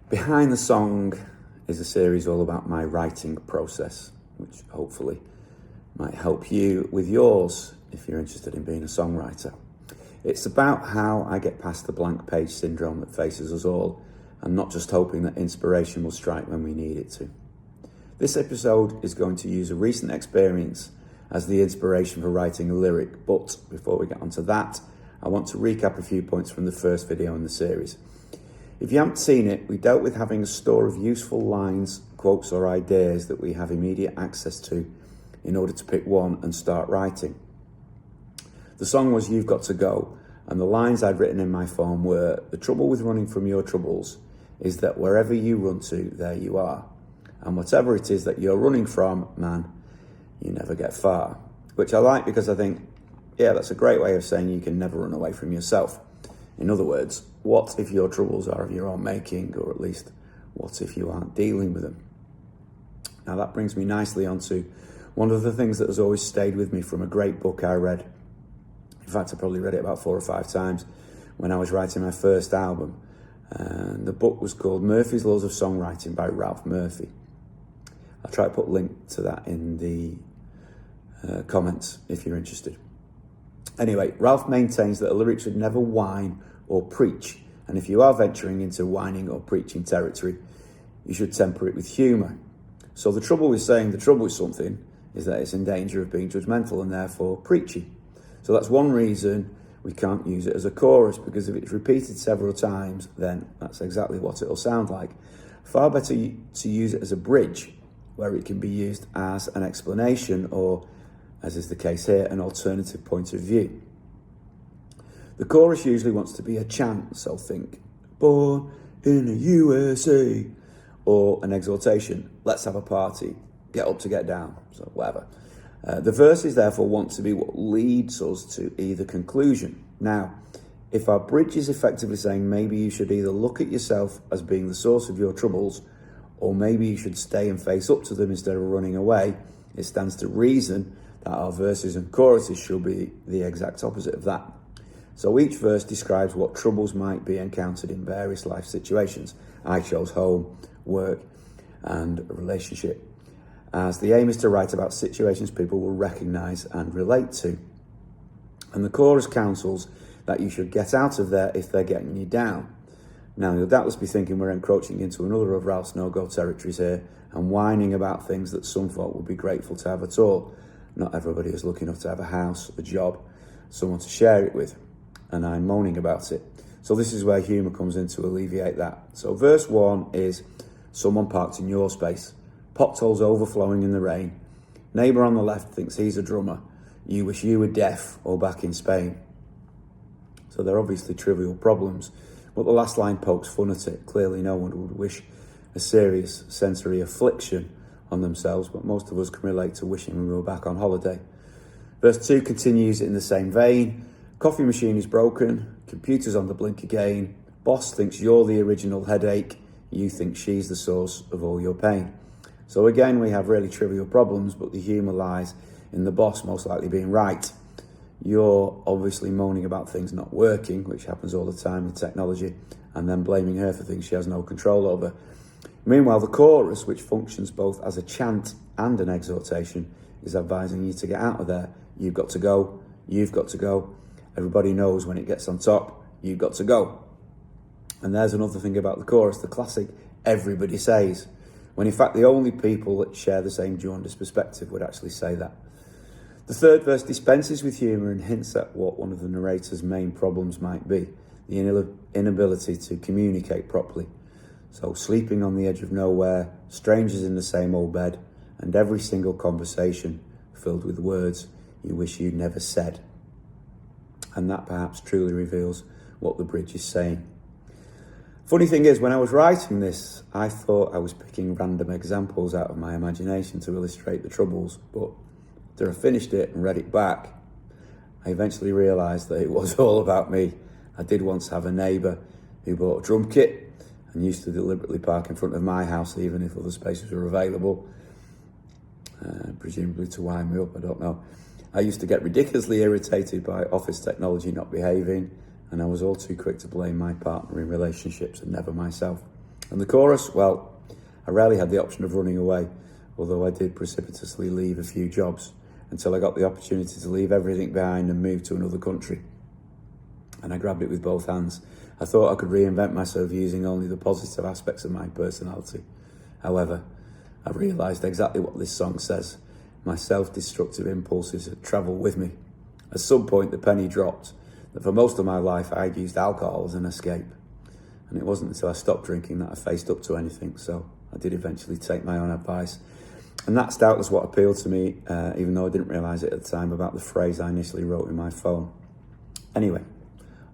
Behind the Song is a series all about my writing process, which hopefully might help you with yours if you're interested in being a songwriter. It's about how I get past the blank page syndrome that faces us all, and not just hoping that inspiration will strike when we need it to. This episode is going to use a recent experience as the inspiration for writing a lyric, but before we get onto that, I want to recap a few points from the first video in the series. If you haven't seen it, we dealt with having a store of useful lines, quotes or ideas that we have immediate access to in order to pick one and start writing. The song was You've Got to Go, and the lines I'd written in my phone were, "The trouble with running from your troubles is that wherever you run to, there you are. And whatever it is that you're running from, man, you never get far." Which I like because I think, yeah, that's a great way of saying you can never run away from yourself. In other words, what if your troubles are of your own making, or at least what if you aren't dealing with them? Now that brings me nicely onto one of the things that has always stayed with me from a great book I read. In fact, I probably read it about 4 or 5 times when I was writing my first album. And the book was called Murphy's Laws of Songwriting by Ralph Murphy. I'll try to put a link to that in the comments if you're interested. Anyway, Ralph maintains that a lyric should never whine or preach, and if you are venturing into whining or preaching territory, you should temper it with humour. So the trouble with saying the trouble with something is that it's in danger of being judgmental and therefore preachy. So that's one reason we can't use it as a chorus, because if it's repeated several times, then that's exactly what it'll sound like. Far better to use it as a bridge, where it can be used as an explanation or, as is the case here, an alternative point of view. The chorus usually wants to be a chant, so think, "Born in the USA," or an exhortation, "Let's have a party, get up to get down," so whatever. The verses therefore want to be what leads us to either conclusion. Now, if our bridge is effectively saying maybe you should either look at yourself as being the source of your troubles, or maybe you should stay and face up to them instead of running away, it stands to reason that our verses and choruses should be the exact opposite of that. So each verse describes what troubles might be encountered in various life situations. I chose home, work, and relationship, as the aim is to write about situations people will recognise and relate to. And the chorus counsels that you should get out of there if they're getting you down. Now, you'll doubtless be thinking we're encroaching into another of Ralph's no-go territories here and whining about things that some folk would be grateful to have at all. Not everybody is lucky enough to have a house, a job, someone to share it with, and I'm moaning about it. So this is where humour comes in to alleviate that. So verse 1 is, someone parked in your space, potholes overflowing in the rain, neighbour on the left thinks he's a drummer, you wish you were deaf or back in Spain. So they're obviously trivial problems, but the last line pokes fun at it. Clearly no one would wish a serious sensory affliction on themselves, but most of us can relate to wishing we were back on holiday. Verse 2 continues in the same vein. Coffee machine is broken, computer's on the blink again, boss thinks you're the original headache, you think she's the source of all your pain. So again, we have really trivial problems, but the humour lies in the boss most likely being right. You're obviously moaning about things not working, which happens all the time with technology, and then blaming her for things she has no control over. Meanwhile, the chorus, which functions both as a chant and an exhortation, is advising you to get out of there. You've got to go. You've got to go. Everybody knows when it gets on top, you've got to go. And there's another thing about the chorus, the classic everybody says, when in fact the only people that share the same jaundiced perspective would actually say that. The third verse dispenses with humour and hints at what one of the narrator's main problems might be, the inability to communicate properly. So sleeping on the edge of nowhere, strangers in the same old bed, and every single conversation filled with words you wish you'd never said. And that perhaps truly reveals what the bridge is saying. Funny thing is, when I was writing this, I thought I was picking random examples out of my imagination to illustrate the troubles, but after I finished it and read it back, I eventually realised that it was all about me. I did once have a neighbour who bought a drum kit and used to deliberately park in front of my house even if other spaces were available, presumably to wind me up, I don't know. I used to get ridiculously irritated by office technology not behaving, and I was all too quick to blame my partner in relationships and never myself. And the chorus, well, I rarely had the option of running away, although I did precipitously leave a few jobs until I got the opportunity to leave everything behind and move to another country. And I grabbed it with both hands. I thought I could reinvent myself using only the positive aspects of my personality. However, I realised exactly what this song says. My self-destructive impulses had travelled with me. At some point, the penny dropped that for most of my life, I'd used alcohol as an escape. And it wasn't until I stopped drinking that I faced up to anything, so I did eventually take my own advice. And that's doubtless what appealed to me, even though I didn't realise it at the time, about the phrase I initially wrote in my phone. Anyway,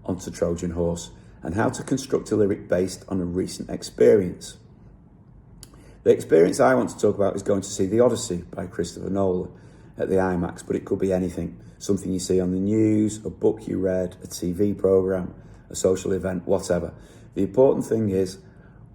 on to Trojan Horse, and how to construct a lyric based on a recent experience. The experience I want to talk about is going to see the Odyssey by Christopher Nolan at the IMAX, but it could be anything. Something you see on the news, a book you read, a TV programme, a social event, whatever. The important thing is,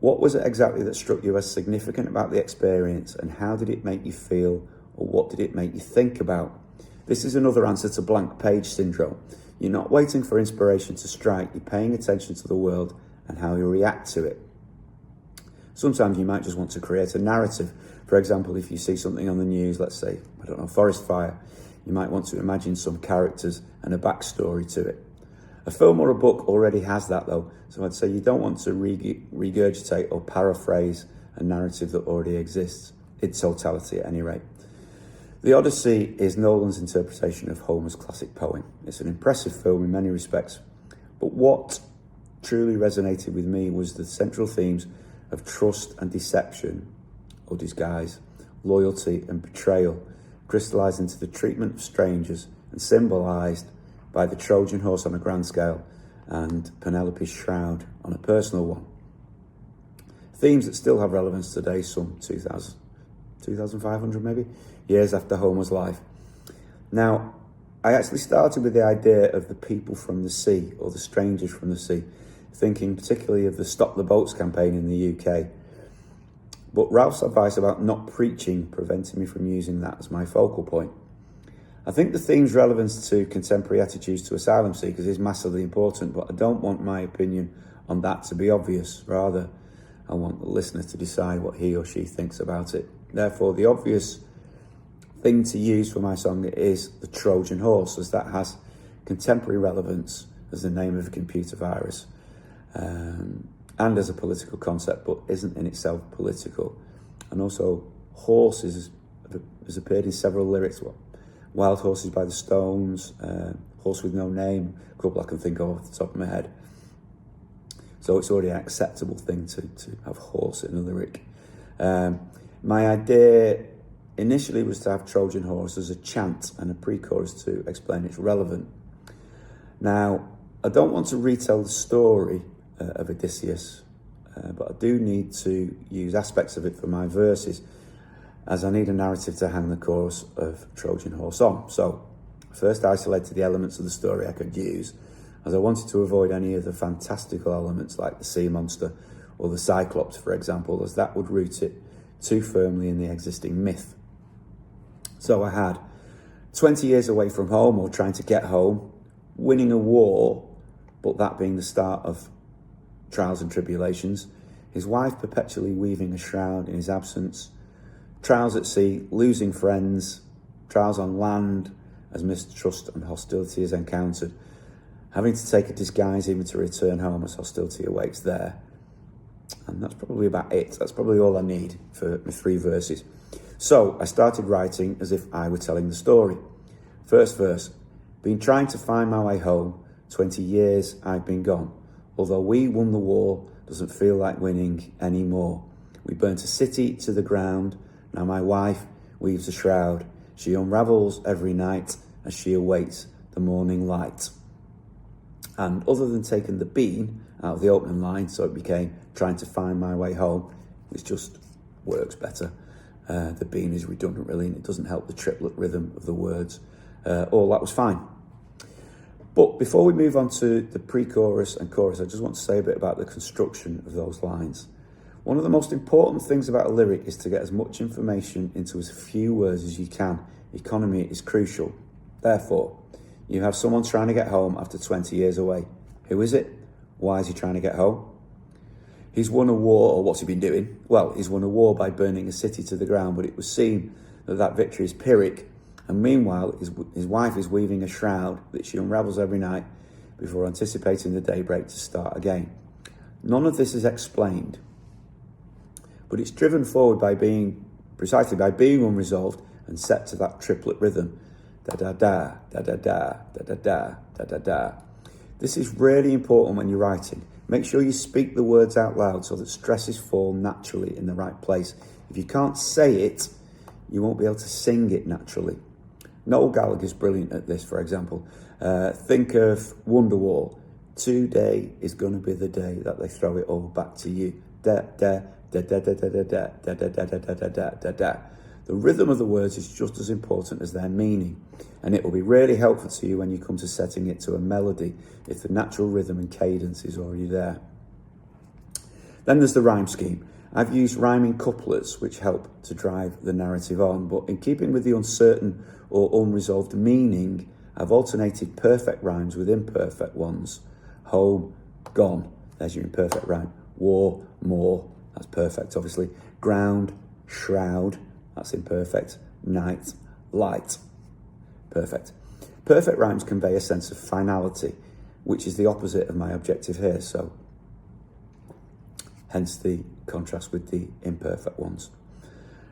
what was it exactly that struck you as significant about the experience, and how did it make you feel, or what did it make you think about? This is another answer to blank page syndrome. You're not waiting for inspiration to strike, you're paying attention to the world and how you react to it. Sometimes you might just want to create a narrative. For example, if you see something on the news, let's say, forest fire, you might want to imagine some characters and a backstory to it. A film or a book already has that though, so I'd say you don't want to regurgitate or paraphrase a narrative that already exists, in totality at any rate. The Odyssey is Nolan's interpretation of Homer's classic poem. It's an impressive film in many respects, but what truly resonated with me was the central themes of trust and deception, or disguise, loyalty and betrayal, crystallised into the treatment of strangers and symbolised by the Trojan Horse on a grand scale and Penelope's shroud on a personal one. Themes that still have relevance today, some 2,500 maybe, years after Homer's life. Now, I actually started with the idea of the people from the sea, or the strangers from the sea, thinking particularly of the Stop the Boats campaign in the UK. But Ralph's advice about not preaching prevented me from using that as my focal point. I think the theme's relevance to contemporary attitudes to asylum seekers is massively important, but I don't want my opinion on that to be obvious. Rather, I want the listener to decide what he or she thinks about it. Therefore, the obvious thing to use for my song is the Trojan Horse, as that has contemporary relevance as the name of a computer virus, and as a political concept, but isn't in itself political. And also, horses has appeared in several lyrics. Wild Horses by the Stones, Horse with No Name, a couple I can think of off the top of my head. So it's already an acceptable thing to have horse in a lyric. My idea initially was to have Trojan Horse as a chant and a pre-chorus to explain its relevance. Now, I don't want to retell the story of Odysseus, but I do need to use aspects of it for my verses, as I need a narrative to hang the chorus of Trojan Horse on. So, first I isolated the elements of the story I could use, as I wanted to avoid any of the fantastical elements like the sea monster or the Cyclops, for example, as that would root it too firmly in the existing myth. So I had 20 years away from home, or trying to get home, winning a war, but that being the start of trials and tribulations, his wife perpetually weaving a shroud in his absence, trials at sea, losing friends, trials on land as mistrust and hostility is encountered, having to take a disguise even to return home as hostility awaits there. And that's probably about it. That's probably all I need for my 3 verses. So I started writing as if I were telling the story. First verse: been trying to find my way home, 20 years I've been gone. Although we won the war, doesn't feel like winning anymore. We burnt a city to the ground. Now my wife weaves a shroud. She unravels every night as she awaits the morning light. And other than taking the been out of the opening line, so it became trying to find my way home, which just works better. The been is redundant really, and it doesn't help the triplet rhythm of the words. All that was fine. But before we move on to the pre-chorus and chorus, I just want to say a bit about the construction of those lines. One of the most important things about a lyric is to get as much information into as few words as you can. Economy is crucial. Therefore, you have someone trying to get home after 20 years away. Who is it? Why is he trying to get home? He's won a war, or what's he been doing? Well, he's won a war by burning a city to the ground, but it was seen that victory is Pyrrhic, and meanwhile his wife is weaving a shroud that she unravels every night before anticipating the daybreak to start again. None of this is explained, but it's driven forward by being unresolved and set to that triplet rhythm. Da-da-da, da-da-da, da-da-da, da-da-da. This is really important when you're writing. Make sure you speak the words out loud so that stresses fall naturally in the right place. If you can't say it, you won't be able to sing it naturally. Noel Gallagher's brilliant at this, for example. Think of Wonderwall. Today is going to be the day that they throw it all back to you. Da, da, da, da, da, da, da, da, da, da, da, da, da, da, da, da. The rhythm of the words is just as important as their meaning, and it will be really helpful to you when you come to setting it to a melody if the natural rhythm and cadence is already there. Then there's the rhyme scheme. I've used rhyming couplets which help to drive the narrative on, but in keeping with the uncertain or unresolved meaning, I've alternated perfect rhymes with imperfect ones. Home, gone, there's your imperfect rhyme. War, more, that's perfect obviously. Ground, shroud, that's imperfect. Night, light, perfect. Perfect rhymes convey a sense of finality, which is the opposite of my objective here, so hence the contrast with the imperfect ones.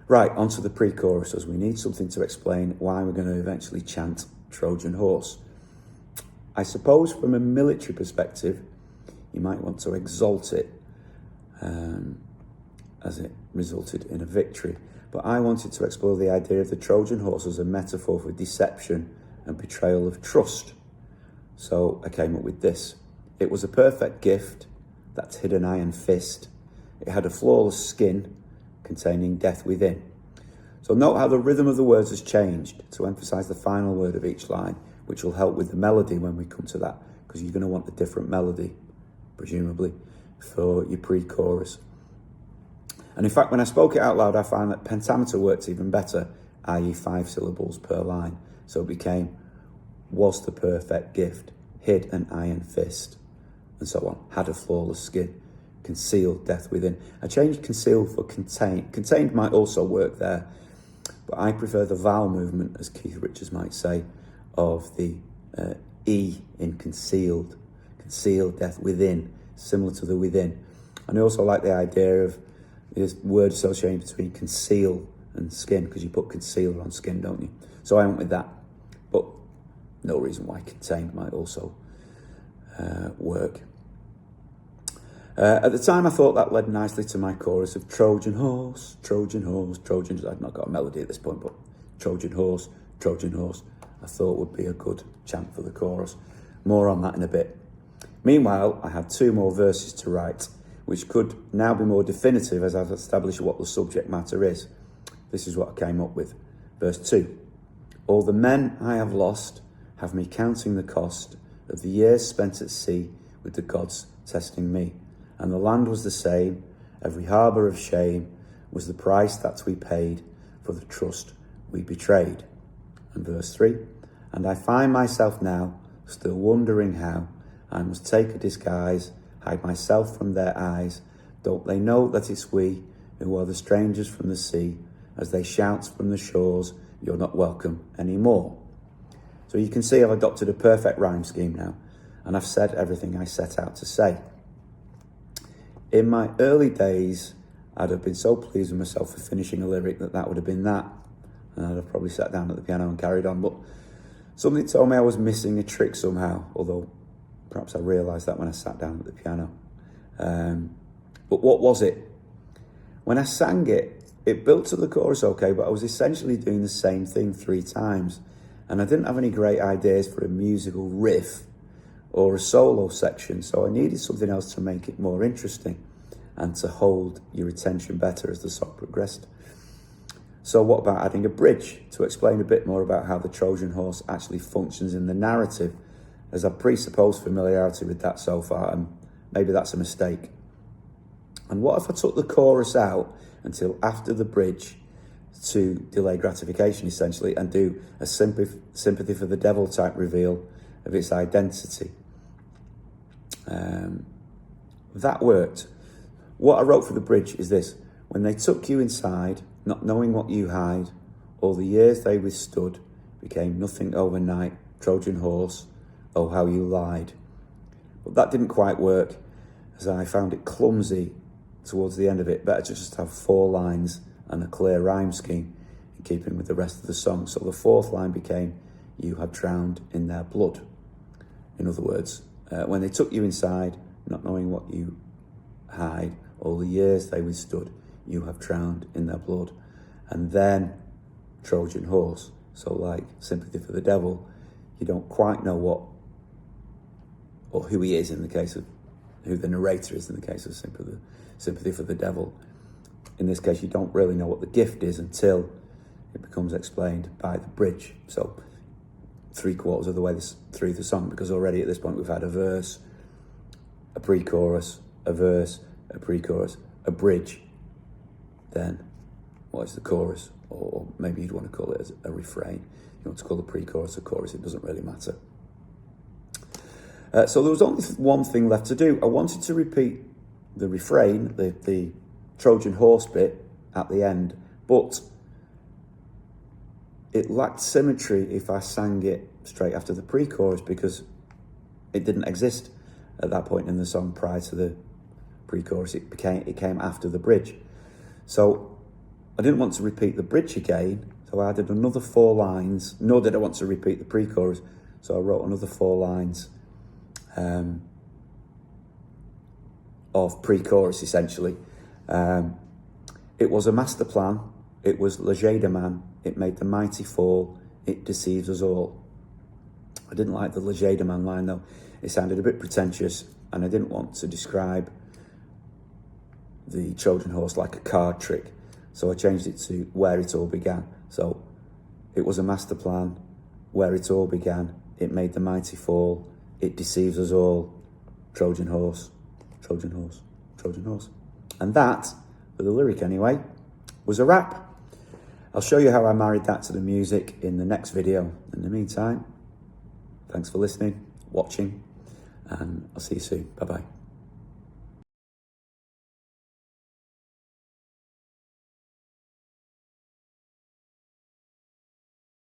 Right, onto the pre-chorus, as we need something to explain why we're going to eventually chant Trojan Horse. I suppose from a military perspective, you might want to exalt it as it resulted in a victory. But I wanted to explore the idea of the Trojan horse as a metaphor for deception and betrayal of trust. So I came up with this. It was a perfect gift that hid an iron fist. It had a flawless skin containing death within. So note how the rhythm of the words has changed to emphasize the final word of each line, which will help with the melody when we come to that, because you're going to want a different melody, presumably, for your pre-chorus. And in fact, when I spoke it out loud, I found that pentameter worked even better, i.e. 5 syllables per line. So it became, was the perfect gift, hid an iron fist, and so on, had a flawless skin, concealed death within. I changed concealed for contained. Contained might also work there, but I prefer the vowel movement, as Keith Richards might say, of the E in concealed, concealed death within, similar to the within. And I also like the idea of this word association between conceal and skin, because you put concealer on skin, don't you? So I went with that, but no reason why contained might also work. At the time, I thought that led nicely to my chorus of Trojan horse, Trojan horse, Trojan. I've not got a melody at this point, but Trojan horse, I thought would be a good chant for the chorus. More on that in a bit. Meanwhile, I had 2 more verses to write, which could now be more definitive as I've established what the subject matter is. This is what I came up with. Verse 2. All the men I have lost have me counting the cost of the years spent at sea with the gods testing me. And the land was the same, every harbour of shame was the price that we paid for the trust we betrayed. And verse 3. And I find myself now still wondering how I must take a disguise, hide myself from their eyes. Don't they know that it's we who are the strangers from the sea, as they shout from the shores, you're not welcome anymore. So you can see I've adopted a perfect rhyme scheme now, and I've said everything I set out to say. In my early days, I'd have been so pleased with myself for finishing a lyric that would have been that, and I'd have probably sat down at the piano and carried on, but something told me I was missing a trick somehow, although perhaps I realised that when I sat down at the piano. But what was it? When I sang it, it built to the chorus okay, but I was essentially doing the same thing 3 times. And I didn't have any great ideas for a musical riff or a solo section, so I needed something else to make it more interesting and to hold your attention better as the song progressed. So what about adding a bridge to explain a bit more about how the Trojan horse actually functions in the narrative, as I presuppose familiarity with that so far, and maybe that's a mistake. And what if I took the chorus out until after the bridge to delay gratification, essentially, and do a sympathy for the devil type reveal of its identity? That worked. What I wrote for the bridge is this: when they took you inside, not knowing what you hide, all the years they withstood became nothing overnight. Trojan horse, oh how you lied. But that didn't quite work, as I found it clumsy towards the end of it. Better to just have 4 lines and a clear rhyme scheme in keeping with the rest of the song. So the 4th line became, you have drowned in their blood. In other words, when they took you inside, not knowing what you hide, all the years they withstood, you have drowned in their blood. And then Trojan horse. So like sympathy for the devil, you don't quite know what, or who he is in the case of, who the narrator is in the case of sympathy for the devil. In this case, you don't really know what the gift is until it becomes explained by the bridge. So 3/4 of the way through the song, because already at this point we've had a verse, a pre-chorus, a verse, a pre-chorus, a bridge, then what is the chorus? Or maybe you'd want to call it as a refrain. You want to call the pre-chorus a chorus, it doesn't really matter. So there was only one thing left to do. I wanted to repeat the refrain, the Trojan horse bit at the end, but it lacked symmetry if I sang it straight after the pre-chorus, because it didn't exist at that point in the song prior to the pre-chorus. It came after the bridge. So I didn't want to repeat the bridge again, so I added another 4 lines, nor did I want to repeat the pre-chorus, so I wrote another 4 lines of pre-chorus, essentially. It was a master plan, it was Legerdemain, it made the mighty fall, it deceives us all. I didn't like the Legerdemain line though, it sounded a bit pretentious, and I didn't want to describe the Trojan horse like a card trick. So I changed it to where it all began. So it was a master plan, where it all began. It made the mighty fall. It deceives us all. Trojan horse, Trojan horse, Trojan horse. And that, for the lyric anyway, was a wrap. I'll show you how I married that to the music in the next video. In the meantime, thanks for listening, watching, and I'll see you soon. Bye-bye.